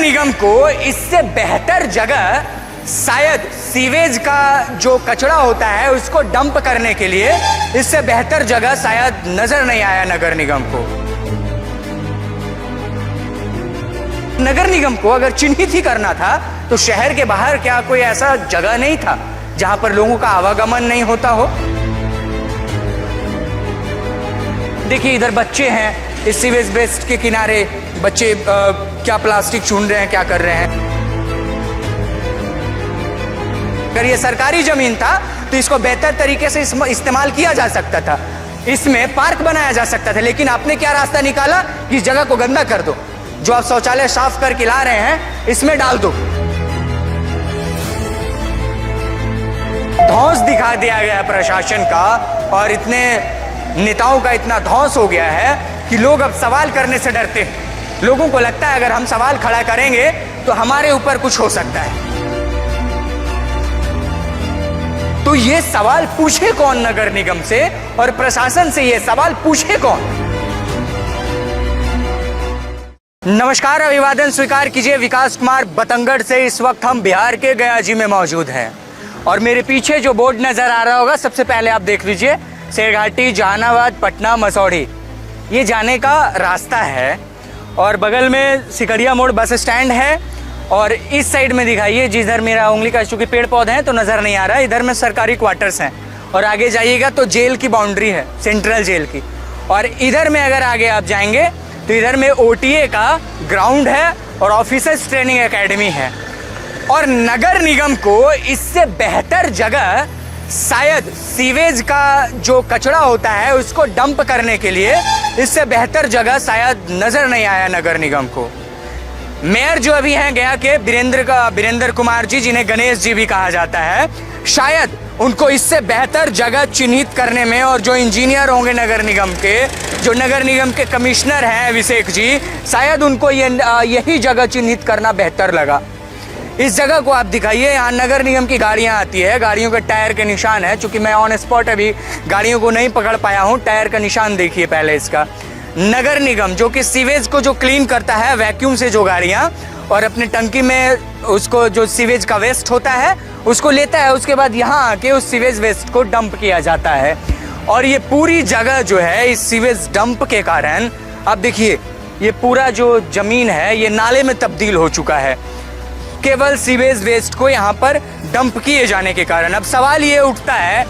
निगम को इससे बेहतर जगह शायद सीवेज का जो कचरा होता है उसको डंप करने के लिए इससे बेहतर जगह शायद नजर नहीं आया नगर निगम को। नगर निगम को अगर चिन्हित ही करना था तो शहर के बाहर क्या कोई ऐसा जगह नहीं था जहां पर लोगों का आवागमन नहीं होता हो? देखिए इधर बच्चे हैं, इस सीवेज वेस्ट के किनारे बच्चे क्या प्लास्टिक चुन रहे हैं, क्या कर रहे हैं। अगर ये सरकारी जमीन था तो इसको बेहतर तरीके से इस्तेमाल किया जा सकता था, इसमें पार्क बनाया जा सकता था, लेकिन आपने क्या रास्ता निकाला कि इस जगह को गंदा कर दो, जो आप शौचालय साफ करके ला रहे हैं इसमें डाल दो। धौंस दिखा दिया गया प्रशासन का और इतने नेताओं का इतना धौंस हो गया है कि लोग अब सवाल करने से डरते हैं। लोगों को लगता है अगर हम सवाल खड़ा करेंगे तो हमारे ऊपर कुछ हो सकता है। तो ये सवाल पूछे कौन नगर निगम से और प्रशासन से? ये सवाल पूछे कौन? नमस्कार, अभिवादन स्वीकार कीजिए। विकास कुमार बतंगड़ से इस वक्त हम बिहार के गया जी में मौजूद हैं और मेरे पीछे जो बोर्ड नजर आ रहा होगा सबसे पहले आप देख लीजिए, शेरघाटी, जहानाबाद, पटना, मसौढ़ी, ये जाने का रास्ता है। और बगल में सिकड़िया मोड़ बस स्टैंड है और इस साइड में दिखाइए जिधर मेरा उंगली का, चूंकि पेड़ पौधे हैं तो नज़र नहीं आ रहा है, इधर में सरकारी क्वार्टर्स हैं और आगे जाइएगा तो जेल की बाउंड्री है, सेंट्रल जेल की। और इधर में अगर आगे आप जाएंगे तो इधर में OTA का ग्राउंड है और ऑफिसर्स ट्रेनिंग एकेडमी है। और नगर निगम को इससे बेहतर जगह शायद सीवेज का जो कचरा होता है उसको डंप करने के लिए इससे बेहतर जगह शायद नजर नहीं आया नगर निगम को। मेयर जो अभी हैं गया के वीरेंद्र कुमार जी, जिन्हें गणेश जी भी कहा जाता है, शायद उनको इससे बेहतर जगह चिन्हित करने में, और जो इंजीनियर होंगे नगर निगम के, जो नगर निगम के कमिश्नर हैं अभिषेक जी, शायद उनको यही जगह चिन्हित करना बेहतर लगा। इस जगह को आप दिखाइए, यहाँ नगर निगम की गाड़ियाँ आती है, गाड़ियों के टायर के निशान है। चूंकि मैं ऑन स्पॉट अभी गाड़ियों को नहीं पकड़ पाया हूँ, टायर का निशान देखिए पहले इसका। नगर निगम जो कि सीवेज को जो क्लीन करता है वैक्यूम से, जो गाड़ियाँ, और अपने टंकी में उसको जो सीवेज का वेस्ट होता है उसको लेता है, उसके बाद यहाँ आके उस सीवेज वेस्ट को डंप किया जाता है। और ये पूरी जगह जो है इस सीवेज डंप के कारण, अब देखिए ये पूरा जो जमीन है ये नाले में तब्दील हो चुका है, केवल सीवेज वेस्ट को यहाँ पर डंप किए जाने के कारण। अब सवाल ये उठता है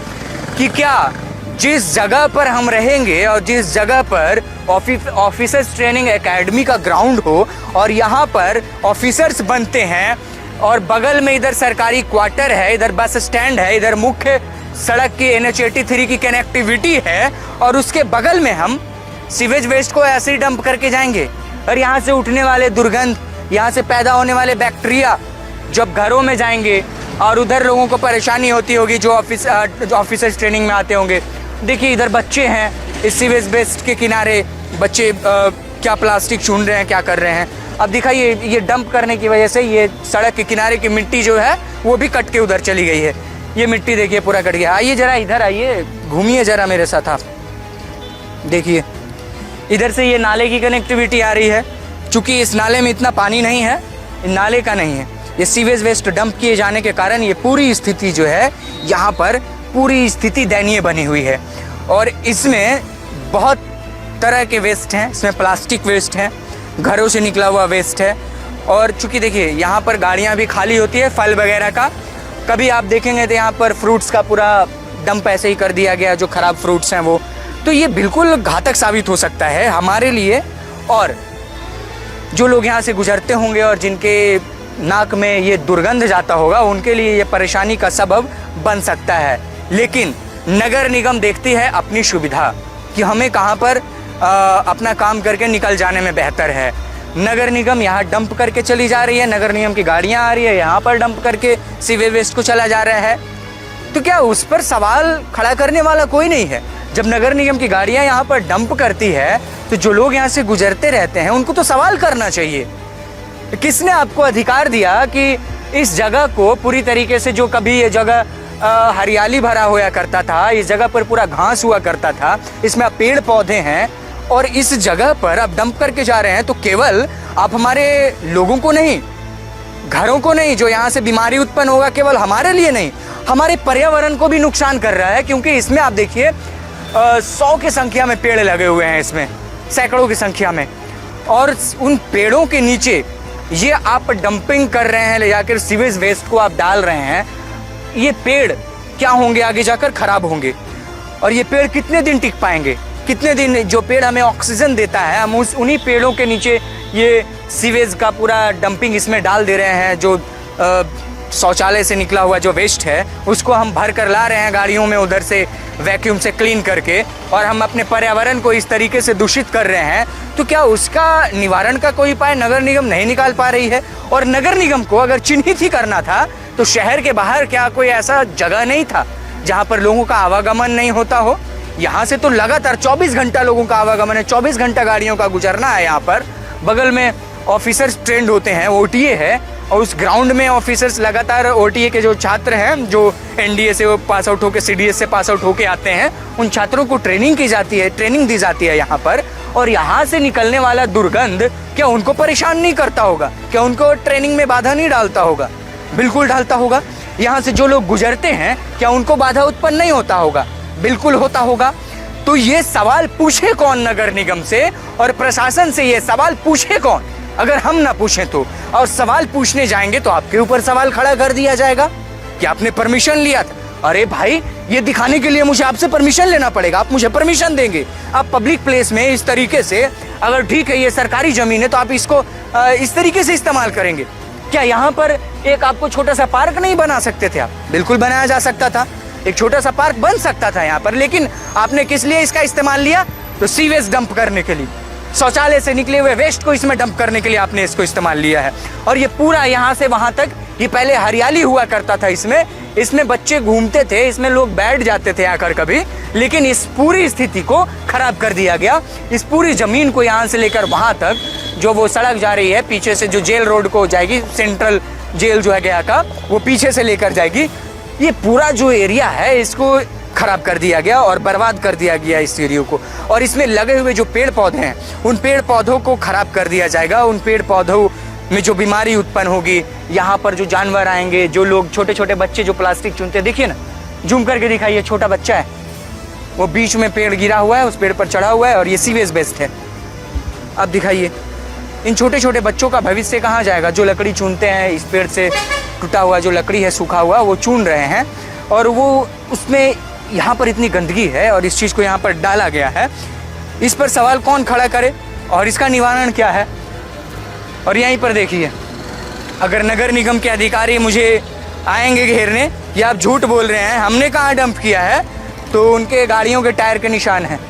कि क्या जिस जगह पर हम रहेंगे और जिस जगह पर ऑफिसर्स ट्रेनिंग एकेडमी का ग्राउंड हो और यहाँ पर ऑफिसर्स बनते हैं और बगल में इधर सरकारी क्वार्टर है, इधर बस स्टैंड है, इधर मुख्य सड़क की NH83 की कनेक्टिविटी है, और उसके बगल में हम सीवेज वेस्ट को ऐसे ही डंप करके जाएंगे। और यहाँ से उठने वाले दुर्गंध, यहाँ से पैदा होने वाले बैक्टीरिया जब घरों में जाएंगे और उधर लोगों को परेशानी होती होगी जो ऑफिसर्स ट्रेनिंग में आते होंगे। देखिए इधर बच्चे हैं, इस सीवेज वेस्ट के किनारे बच्चे क्या प्लास्टिक चुन रहे हैं, क्या कर रहे हैं। अब दिखाइए ये डंप करने की वजह से ये सड़क के किनारे की मिट्टी जो है वो भी कट के उधर चली गई है। ये मिट्टी देखिए पूरा कट गया। आइए जरा इधर आइए, घूमिए जरा मेरे साथ आप। देखिए इधर से ये नाले की कनेक्टिविटी आ रही है, चूँकि इस नाले में इतना पानी नहीं है, नाले का नहीं है, ये सीवेज वेस्ट डंप किए जाने के कारण ये पूरी स्थिति जो है यहाँ पर पूरी स्थिति दयनीय बनी हुई है। और इसमें बहुत तरह के वेस्ट हैं, इसमें प्लास्टिक वेस्ट है, घरों से निकला हुआ वेस्ट है। और चूँकि देखिए यहाँ पर गाड़ियाँ भी खाली होती है फल वगैरह का, कभी आप देखेंगे तो यहाँ पर फ्रूट्स का पूरा डंप ऐसे ही कर दिया गया, जो ख़राब फ्रूट्स हैं वो। तो ये बिल्कुल घातक साबित हो सकता है हमारे लिए, और जो लोग यहाँ से गुजरते होंगे और जिनके नाक में ये दुर्गंध जाता होगा उनके लिए ये परेशानी का सबब बन सकता है। लेकिन नगर निगम देखती है अपनी सुविधा कि हमें कहाँ पर अपना काम करके निकल जाने में बेहतर है। नगर निगम यहाँ डंप करके चली जा रही है, नगर निगम की गाड़ियाँ आ रही है, यहाँ पर डंप करके सीवेज वेस्ट को चला जा रहा है। तो क्या उस पर सवाल खड़ा करने वाला कोई नहीं है? जब नगर निगम की गाड़ियाँ यहाँ पर डंप करती है तो जो लोग यहाँ से गुजरते रहते हैं उनको तो सवाल करना चाहिए। किसने आपको अधिकार दिया कि इस जगह को पूरी तरीके से, जो कभी ये जगह हरियाली भरा हुआ करता था, इस जगह पर पूरा घास हुआ करता था, इसमें अब पेड़ पौधे हैं, और इस जगह पर अब डंप करके जा रहे हैं, तो केवल आप हमारे लोगों को नहीं, घरों को नहीं, जो यहाँ से बीमारी उत्पन्न होगा केवल हमारे लिए नहीं, हमारे पर्यावरण को भी नुकसान कर रहा है। क्योंकि इसमें आप देखिए 100 की संख्या में पेड़ लगे हुए हैं, इसमें सैकड़ों की संख्या में, और उन पेड़ों के नीचे ये आप डंपिंग कर रहे हैं, ले जाकर सीवेज वेस्ट को आप डाल रहे हैं। ये पेड़ क्या होंगे, आगे जाकर खराब होंगे। और ये पेड़ कितने दिन टिक पाएंगे, कितने दिन? जो पेड़ हमें ऑक्सीजन देता है, हम उन्हीं पेड़ों के नीचे ये सीवेज का पूरा डंपिंग इसमें डाल दे रहे हैं। जो शौचालय से निकला हुआ जो वेस्ट है उसको हम भर कर ला रहे हैं गाड़ियों में, उधर से वैक्यूम से क्लीन करके, और हम अपने पर्यावरण को इस तरीके से दूषित कर रहे हैं। तो क्या उसका निवारण का कोई उपाय नगर निगम नहीं निकाल पा रही है? और नगर निगम को अगर चिन्हित ही करना था तो शहर के बाहर क्या कोई ऐसा जगह नहीं था जहाँ पर लोगों का आवागमन नहीं होता हो? यहाँ से तो लगातार 24 घंटा लोगों का आवागमन है, 24 घंटा गाड़ियों का गुजरना है। यहाँ पर बगल में ऑफिसर्स ट्रेंड होते हैं, ओटीए है, और उस ग्राउंड में ऑफिसर्स लगातार ओटीए के जो छात्र हैं, जो एनडीए से वो पास आउट होकर सीडीएस से पास आउट होके आते हैं, उन छात्रों को ट्रेनिंग की जाती है, ट्रेनिंग दी जाती है यहाँ पर। और यहाँ से निकलने वाला दुर्गंध क्या उनको परेशान नहीं करता होगा? क्या उनको ट्रेनिंग में बाधा नहीं डालता होगा? बिल्कुल डालता होगा। यहाँ से जो लोग गुजरते हैं क्या उनको बाधा उत्पन्न नहीं होता होगा? बिल्कुल होता होगा। तो ये सवाल पूछे कौन नगर निगम से और प्रशासन से? ये सवाल पूछे कौन? अगर हम ना पूछें तो, और सवाल पूछने जाएंगे तो आपके ऊपर सवाल खड़ा कर दिया जाएगा कि आपने परमिशन लिया था। अरे भाई, ये दिखाने के लिए मुझे आपसे परमिशन लेना पड़ेगा, आप मुझे परमिशन देंगे? आप पब्लिक प्लेस में इस तरीके से, अगर ठीक है ये सरकारी जमीन है तो आप इसको इस तरीके से इस्तेमाल करेंगे? क्या यहाँ पर एक आपको छोटा सा पार्क नहीं बना सकते थे आप? बिल्कुल बनाया जा सकता था, एक छोटा सा पार्क बन सकता था यहाँ पर। लेकिन आपने किस लिए इसका इस्तेमाल लिया? तो सीवेज डंप करने के लिए, शौचालय से निकले हुए वेस्ट को इसमें डंप करने के लिए आपने इसको इस्तेमाल लिया है। और ये पूरा यहाँ से वहां तक, ये पहले हरियाली हुआ करता था, इसमें बच्चे घूमते थे, इसमें लोग बैठ जाते थे आकर कभी, लेकिन इस पूरी स्थिति को खराब कर दिया गया। इस पूरी जमीन को यहाँ से लेकर वहां तक, जो वो सड़क जा रही है पीछे से, जो जेल रोड को जाएगी, सेंट्रल जेल जो है गया का, वो पीछे से लेकर जाएगी, ये पूरा जो एरिया है इसको खराब कर दिया गया और बर्बाद कर दिया गया इस एरिया को। और इसमें लगे हुए जो पेड़ पौधे हैं, उन पेड़ पौधों को खराब कर दिया जाएगा। उन पेड़ पौधों में जो बीमारी उत्पन्न होगी, यहाँ पर जो जानवर आएंगे, जो लोग, छोटे छोटे बच्चे जो प्लास्टिक चुनते हैं, देखिए ना, जूम करके दिखाइए, छोटा बच्चा है, वो बीच में पेड़ गिरा हुआ है, उस पेड़ पर चढ़ा हुआ है, और ये सीवेज बेस्ट है। अब दिखाइए, इन छोटे छोटे बच्चों का भविष्य कहाँ जाएगा? जो लकड़ी चुनते हैं, इस पेड़ से टूटा हुआ जो लकड़ी है, सूखा हुआ, वो चुन रहे हैं, और वो उसमें यहाँ पर इतनी गंदगी है और इस चीज़ को यहाँ पर डाला गया है। इस पर सवाल कौन खड़ा करे और इसका निवारण क्या है? और यहीं पर देखिए, अगर नगर निगम के अधिकारी मुझे आएंगे घेरने या आप झूठ बोल रहे हैं, हमने कहाँ डंप किया है, तो उनके गाड़ियों के टायर के निशान हैं।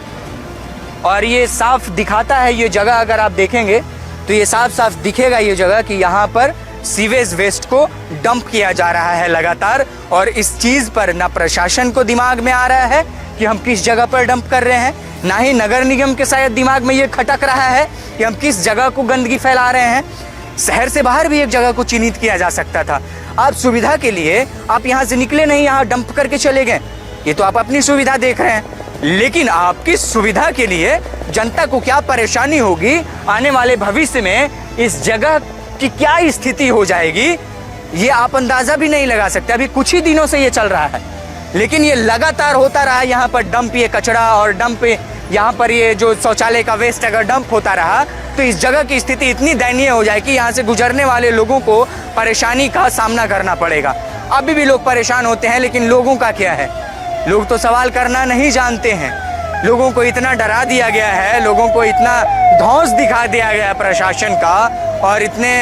और ये साफ दिखाता है ये जगह, अगर आप देखेंगे तो ये साफ साफ दिखेगा ये जगह कि यहाँ पर सीवेज वेस्ट को डंप किया जा रहा है लगातार। और इस चीज़ पर ना प्रशासन को दिमाग में आ रहा है कि हम किस जगह पर डंप कर रहे हैं, ना ही नगर निगम के शायद दिमाग में ये खटक रहा है कि हम किस जगह को गंदगी फैला रहे हैं। शहर से बाहर भी एक जगह को चिन्हित किया जा सकता था। आप सुविधा के लिए आप यहाँ से निकले नहीं, यहाँ डंप करके चले गए, ये तो आप अपनी सुविधा देख रहे हैं। लेकिन आपकी सुविधा के लिए जनता को क्या परेशानी होगी, आने वाले भविष्य में इस जगह की क्या स्थिति हो जाएगी, ये आप अंदाजा भी नहीं लगा सकते। अभी कुछ ही दिनों से ये चल रहा है, लेकिन ये लगातार होता रहा। यहाँ पर डंप, ये कचरा और डंप, यहाँ पर ये जो शौचालय का वेस्ट अगर डंप होता रहा तो इस जगह की स्थिति इतनी दयनीय हो जाएगी, यहाँ से गुजरने वाले लोगों को परेशानी का सामना करना पड़ेगा। अभी भी लोग परेशान होते हैं, लेकिन लोगों का क्या है? लोग तो सवाल करना नहीं जानते हैं। लोगों को इतना डरा दिया गया है, लोगों को इतना धौंस दिखा दिया गया है प्रशासन का, और इतने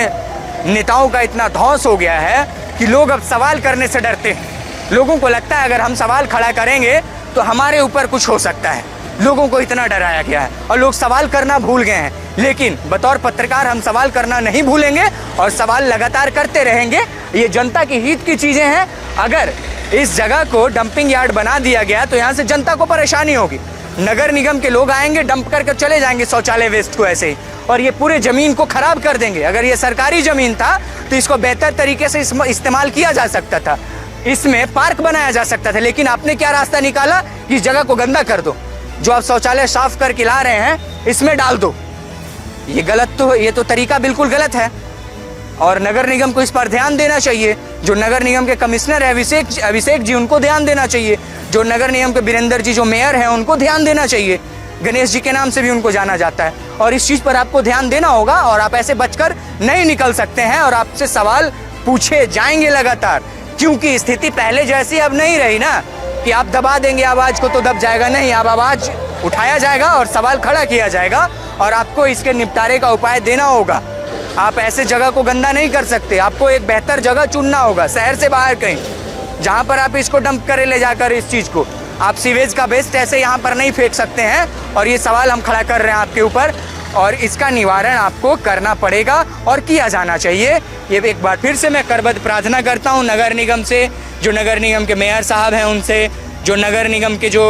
नेताओं का इतना धौंस हो गया है कि लोग अब सवाल करने से डरते हैं। लोगों को लगता है अगर हम सवाल खड़ा करेंगे तो हमारे ऊपर कुछ हो सकता है। लोगों को इतना डराया गया है और लोग सवाल करना भूल गए हैं। लेकिन बतौर पत्रकार हम सवाल करना नहीं भूलेंगे और सवाल लगातार करते रहेंगे। ये जनता के हित की चीज़ें हैं। अगर इस जगह को डंपिंग यार्ड बना दिया गया तो यहाँ से जनता को परेशानी होगी। नगर निगम के लोग आएंगे, डंप करके चले जाएंगे शौचालय वेस्ट को ऐसे ही, और ये पूरे ज़मीन को ख़राब कर देंगे। अगर ये सरकारी ज़मीन था तो इसको बेहतर तरीके से इस्तेमाल किया जा सकता था, इसमें पार्क बनाया जा सकता था। लेकिन आपने क्या रास्ता निकाला कि इस जगह को गंदा कर दो। जो आप शौचालय साफ करके ला रहे हैं इसमें डाल दो। ये तो तरीका बिल्कुल गलत है और नगर निगम को इस पर ध्यान देना चाहिए। जो नगर निगम के कमिश्नर है अभिषेक जी, उनको ध्यान देना चाहिए। जो नगर निगम के वीरेंद्र जी जो मेयर हैं, उनको ध्यान देना चाहिए। गणेश जी के नाम से भी उनको जाना जाता है और इस चीज़ पर आपको ध्यान देना होगा और आप ऐसे बचकर नहीं निकल सकते हैं और आपसे सवाल पूछे जाएंगे लगातार, क्योंकि स्थिति पहले जैसी अब नहीं रही ना कि आप दबा देंगे आवाज़ को तो दब जाएगा। नहीं, अब आवाज़ उठाया जाएगा और सवाल खड़ा किया जाएगा और आपको इसके निपटारे का उपाय देना होगा। आप ऐसे जगह को गंदा नहीं कर सकते, आपको एक बेहतर जगह चुनना होगा, शहर से बाहर कहीं, जहाँ पर आप इसको डंप करें ले जाकर इस चीज़ को। आप सीवेज का वेस्ट ऐसे यहाँ पर नहीं फेंक सकते हैं और ये सवाल हम खड़ा कर रहे हैं आपके ऊपर और इसका निवारण आपको करना पड़ेगा और किया जाना चाहिए। ये एक बार फिर से मैं करबद्ध प्रार्थना करता हूँ नगर निगम से, जो नगर निगम के मेयर साहब हैं उनसे, जो नगर निगम के जो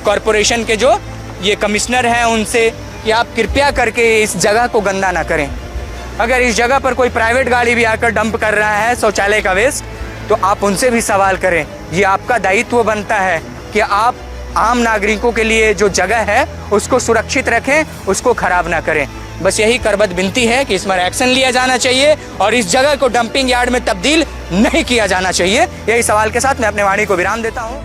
कॉरपोरेशन के जो ये कमिश्नर हैं उनसे, कि आप कृपया करके इस जगह को गंदा ना करें। अगर इस जगह पर कोई प्राइवेट गाड़ी भी आकर डंप कर रहा है शौचालय का वेस्ट, तो आप उनसे भी सवाल करें। ये आपका दायित्व बनता है कि आप आम नागरिकों के लिए जो जगह है उसको सुरक्षित रखें, उसको खराब ना करें। बस यही करबद्ध विनती है कि इस पर एक्शन लिया जाना चाहिए और इस जगह को डंपिंग यार्ड में तब्दील नहीं किया जाना चाहिए। यही सवाल के साथ मैं अपने वाणी को विराम देता हूँ।